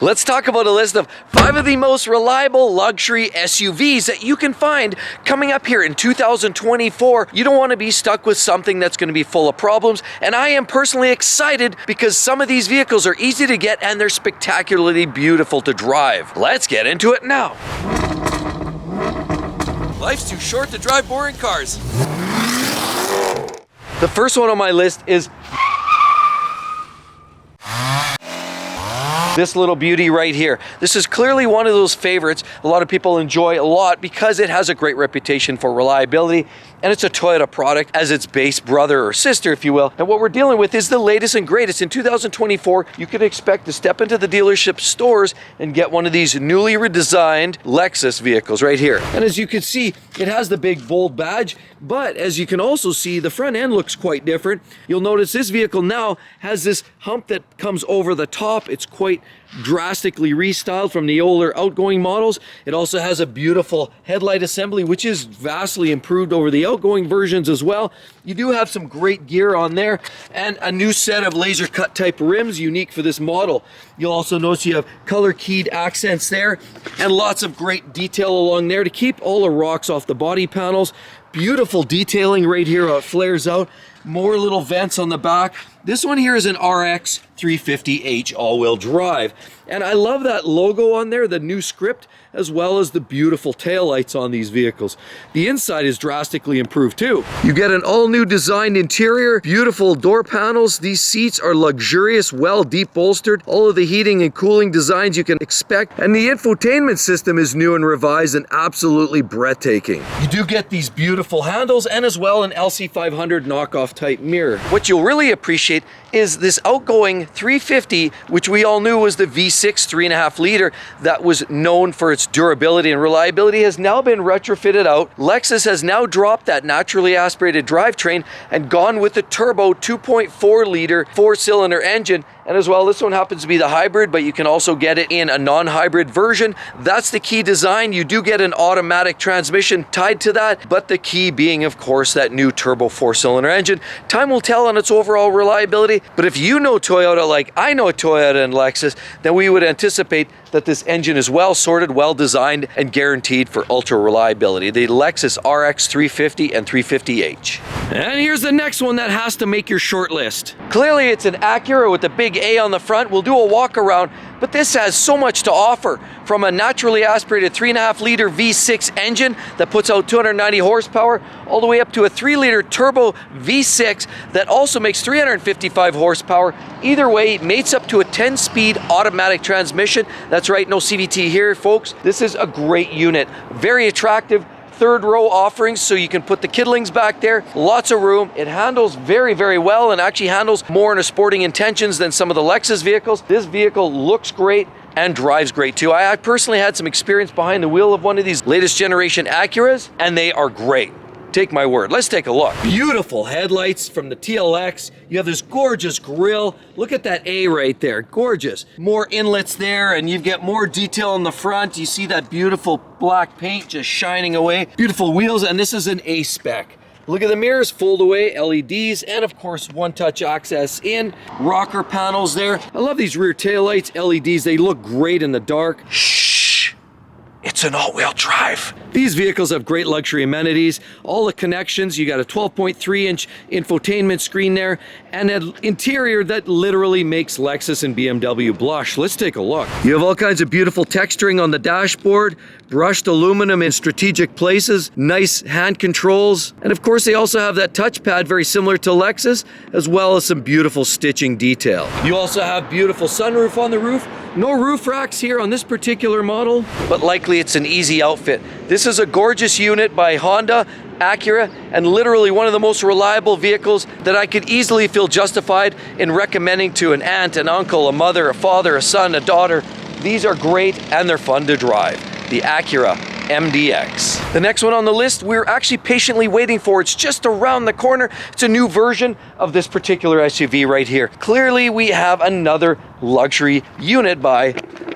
Let's talk about a list of 5 of the most reliable luxury SUVs that you can find coming up here in 2024. You don't want to be stuck with something that's going to be full of problems, and I am personally excited because some of these vehicles are easy to get and they're spectacularly beautiful to drive. Let's get into it now. Life's too short to drive boring cars. The first one on my list is this little beauty right here. This is clearly one of those favorites a lot of people enjoy a lot because it has a great reputation for reliability, and it's a Toyota product as its base brother or sister, if you will. And what we're dealing with is the latest and greatest. In 2024, you can expect to step into the dealership stores and get one of these newly redesigned Lexus vehicles right here. And as you can see, it has the big bold badge, but as you can also see, the front end looks quite different. You'll notice this vehicle now has this hump that comes over the top. It's quite drastically restyled from the older outgoing models. It also has a beautiful headlight assembly, which is vastly improved over the outgoing versions as well. You do have some great gear on there and a new set of laser cut type rims unique for this model. You'll also notice you have color keyed accents there and lots of great detail along there to keep all the rocks off the body panels. Beautiful detailing right here how it flares out. More little vents on the back. This one here is an RX 350h all-wheel drive. And I love that logo on there, the new script, as well as the beautiful taillights on these vehicles. The inside is drastically improved too. You get an all-new designed interior, beautiful door panels. These seats are luxurious, well deep bolstered. All of the heating and cooling designs you can expect. And the infotainment system is new and revised and absolutely breathtaking. You do get these beautiful handles and as well an LC500 knockoff type mirror. What you'll really appreciate is this outgoing 350, which we all knew was the V6 3.5 liter that was known for its durability and reliability, has now been retrofitted out. Lexus has now dropped that naturally aspirated drivetrain and gone with the turbo 2.4 liter 4-cylinder engine. And as well, this one happens to be the hybrid, but you can also get it in a non-hybrid version. That's the key design. You do get an automatic transmission tied to that, but the key being, of course, that new turbo 4-cylinder engine. Time will tell on its overall reliability, but if you know Toyota like I know Toyota and Lexus, then we would anticipate that this engine is well sorted, well designed, and guaranteed for ultra reliability. The Lexus RX 350 and 350h. And here's the next one that has to make your short list. Clearly it's an Acura with the big A on the front. We'll do a walk around, but this has so much to offer. From a naturally aspirated 3.5 liter V6 engine that puts out 290 horsepower, all the way up to a 3 liter turbo V6 that also makes 355 horsepower. Either way, it mates up to a 10-speed automatic transmission. That's right, no CVT here, folks. This is a great unit. Very attractive. Third row offerings, so you can put the kidlings back there. Lots of room. It handles very, very well and actually handles more in a sporting intentions than some of the Lexus vehicles. This vehicle looks great and drives great too. I personally had some experience behind the wheel of one of these latest generation Acuras, and they are great. Take my word. Let's take a look. Beautiful headlights from the TLX. You have this gorgeous grille. Look at that A right there. Gorgeous. More inlets there, and you get more detail on the front. You see that beautiful black paint just shining away. Beautiful wheels, and this is an A spec. Look at the mirrors, fold away LEDs, and of course one-touch access in. Rocker panels there. I love these rear taillights, LEDs. They look great in the dark. Shh. It's an all-wheel drive. These vehicles have great luxury amenities, all the connections. You got a 12.3-inch infotainment screen there, and an interior that literally makes Lexus and BMW blush. Let's take a look. You have all kinds of beautiful texturing on the dashboard, brushed aluminum in strategic places, nice hand controls, and of course they also have that touchpad very similar to Lexus, as well as some beautiful stitching detail. You also have beautiful sunroof on the roof. No roof racks here on this particular model, but likely it's an easy outfit. This is a gorgeous unit by Honda, Acura, and literally one of the most reliable vehicles that I could easily feel justified in recommending to an aunt, an uncle, a mother, a father, a son, a daughter. These are great and they're fun to drive. The Acura MDX. The next one on the list, we're actually patiently waiting for. It's just around the corner. It's a new version of this particular SUV right here. Clearly, we have another luxury unit by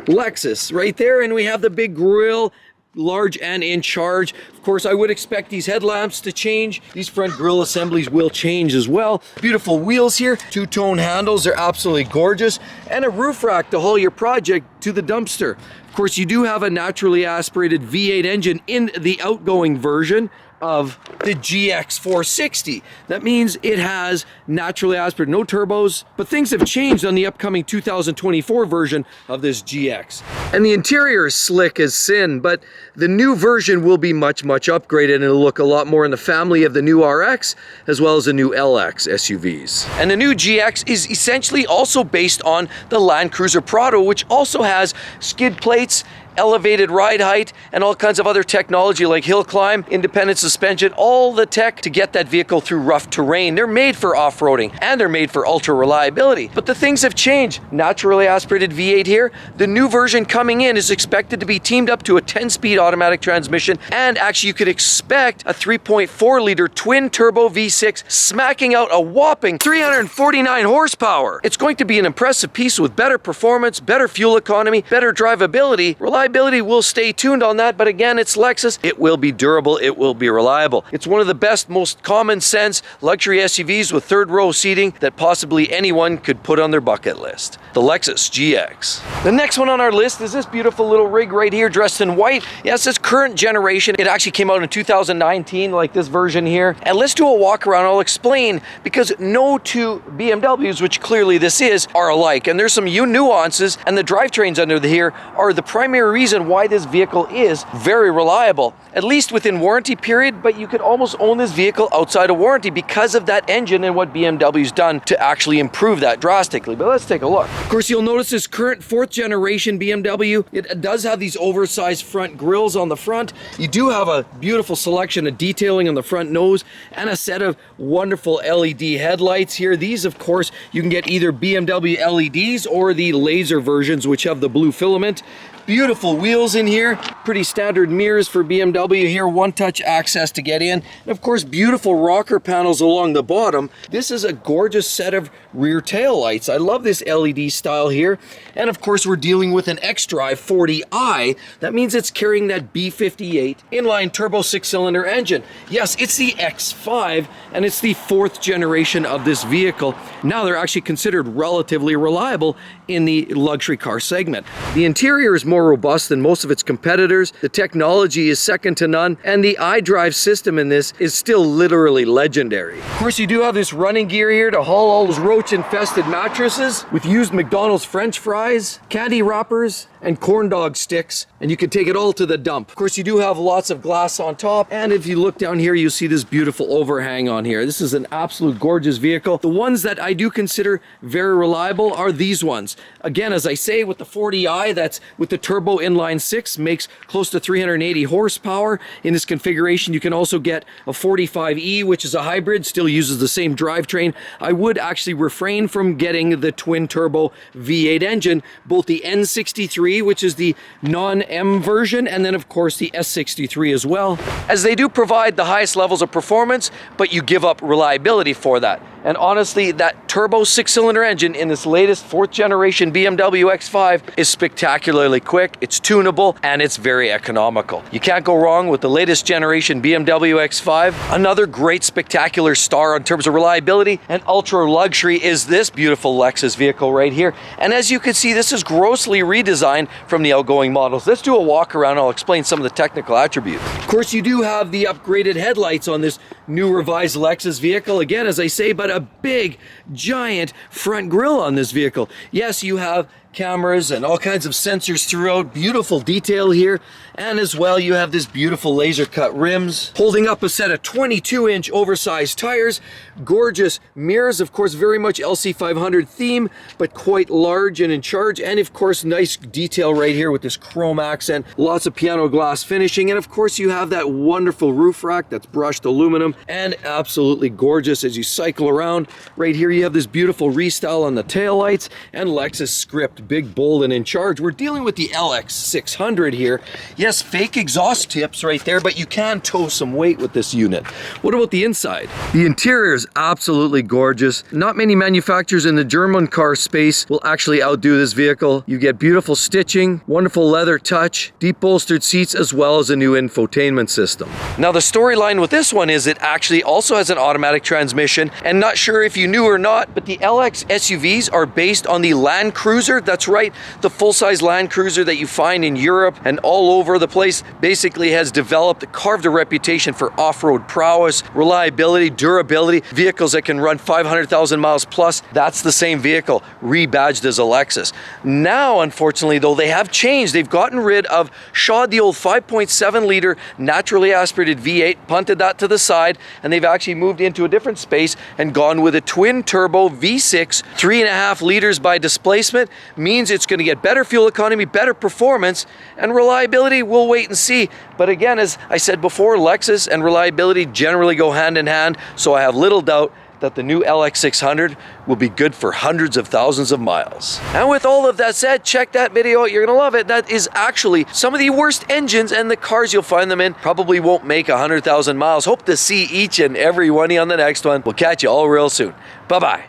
Lexus right there, and we have the big grille, large and in charge. Of course, I would expect these headlamps to change. These front grille assemblies will change as well. Beautiful wheels here, two-tone handles, they're absolutely gorgeous, and a roof rack to haul your project to the dumpster. Of course, you do have a naturally aspirated V8 engine in the outgoing version of the GX460. That means it has naturally aspirated, no turbos, but things have changed on the upcoming 2024 version of this GX. And the interior is slick as sin, but the new version will be much upgraded, and it'll look a lot more in the family of the new RX as well as the new LX SUVs. And the new GX is essentially also based on the Land Cruiser Prado, which also has skid plates, elevated ride height, and all kinds of other technology like hill climb, independent suspension, all the tech to get that vehicle through rough terrain. They're made for off-roading and they're made for ultra reliability. But the things have changed. Naturally aspirated V8 here. The new version coming in is expected to be teamed up to a 10-speed automatic transmission, and actually you could expect a 3.4-liter twin-turbo V6 smacking out a whopping 349 horsepower. It's going to be an impressive piece with better performance, better fuel economy, better drivability. Reliability will stay tuned on that, but again, it's Lexus. It will be durable, it will be reliable. It's one of the best, most common sense luxury SUVs with third row seating that possibly anyone could put on their bucket list. The Lexus GX. The next one on our list is this beautiful little rig right here, dressed in white. Yes, it's current generation. It actually came out in 2019, like this version here. And let's do a walk around. I'll explain, because no two BMWs, which clearly this is, are alike. And there's some nuances, and the drivetrains under here are the primary reason why this vehicle is very reliable, at least within warranty period, but you could almost own this vehicle outside of warranty because of that engine and what BMW's done to actually improve that drastically. But let's take a look. Of course, you'll notice this current 4th generation BMW, it does have these oversized front grills on the front. You do have a beautiful selection of detailing on the front nose and a set of wonderful LED headlights here. These, of course, you can get either BMW LEDs or the laser versions, which have the blue filament. Beautiful wheels in here, pretty standard mirrors for BMW here, one-touch access to get in, and of course beautiful rocker panels along the bottom. This is a gorgeous set of rear tail lights. I love this LED style here, and of course we're dealing with an xDrive 40i. That means it's carrying that B58 inline turbo 6-cylinder engine. Yes, it's the X5, and it's the 4th generation of this vehicle. Now they're actually considered relatively reliable in the luxury car segment. The interior is more robust than most of its competitors. The technology is second to none, and the iDrive system in this is still literally legendary. Of course, you do have this running gear here to haul all those roach-infested mattresses with used McDonald's French fries, candy wrappers, and corn dog sticks, and you can take it all to the dump. Of course, you do have lots of glass on top, and if you look down here, you see this beautiful overhang on here. This is an absolute gorgeous vehicle. The ones that I do consider very reliable are these ones. Again, as I say, with the 40i, that's with the turbo inline 6, makes close to 380 horsepower. In this configuration, you can also get a 45e, which is a hybrid, still uses the same drivetrain. I would actually refrain from getting the twin turbo V8 engine, both the N63, which is the non-M version, and then of course the S63 as well, as they do provide the highest levels of performance, but you give up reliability for that. And honestly, that turbo 6-cylinder engine in this latest 4th generation BMW X5 is spectacularly quick, it's tunable, and it's very economical. You can't go wrong with the latest generation BMW X5. Another great spectacular star in terms of reliability and ultra luxury is this beautiful Lexus vehicle right here. And as you can see, this is grossly redesigned from the outgoing models. Let's do a walk around. I'll explain some of the technical attributes. Of course, you do have the upgraded headlights on this new revised Lexus vehicle. Again, as I say, but a big, giant front grille on this vehicle. Yes, you have cameras and all kinds of sensors throughout. Beautiful detail here. And as well, you have this beautiful laser cut rims, holding up a set of 22-inch oversized tires, gorgeous mirrors, of course, very much LC500 theme, but quite large and in charge. And of course, nice detail right here with this chrome accent, lots of piano glass finishing. And of course, you have that wonderful roof rack that's brushed aluminum and absolutely gorgeous as you cycle around. Right here, you have this beautiful restyle on the taillights and Lexus script erect, big, bold, and in charge. We're dealing with the LX600 here. Yes, fake exhaust tips right there, but you can tow some weight with this unit. What about the inside? The interior is absolutely gorgeous. Not many manufacturers in the German car space will actually outdo this vehicle. You get beautiful stitching, wonderful leather touch, deep bolstered seats, as well as a new infotainment system. Now the storyline with this one is it actually also has an automatic transmission, and not sure if you knew or not, but the LX SUVs are based on the Land Cruiser. That's right, the full-size Land Cruiser that you find in Europe and all over the place. Basically has developed, carved a reputation for off-road prowess, reliability, durability, vehicles that can run 500,000 miles plus. That's the same vehicle, rebadged as a Lexus. Now, unfortunately though, they have changed. They've gotten rid of, shod the old 5.7 liter naturally aspirated V8, punted that to the side, and they've actually moved into a different space and gone with a twin turbo V6, 3.5 liters by displacement. Means it's going to get better fuel economy, better performance, and reliability. We'll wait and see. But again, as I said before, Lexus and reliability generally go hand in hand, so I have little doubt that the new LX600 will be good for hundreds of thousands of miles. And with all of that said, check that video out, you're gonna love it. That is actually some of the worst engines, and the cars you'll find them in probably won't make 100,000 miles. Hope to see each and every one of you on the next one. We'll catch you all real soon. Bye-bye.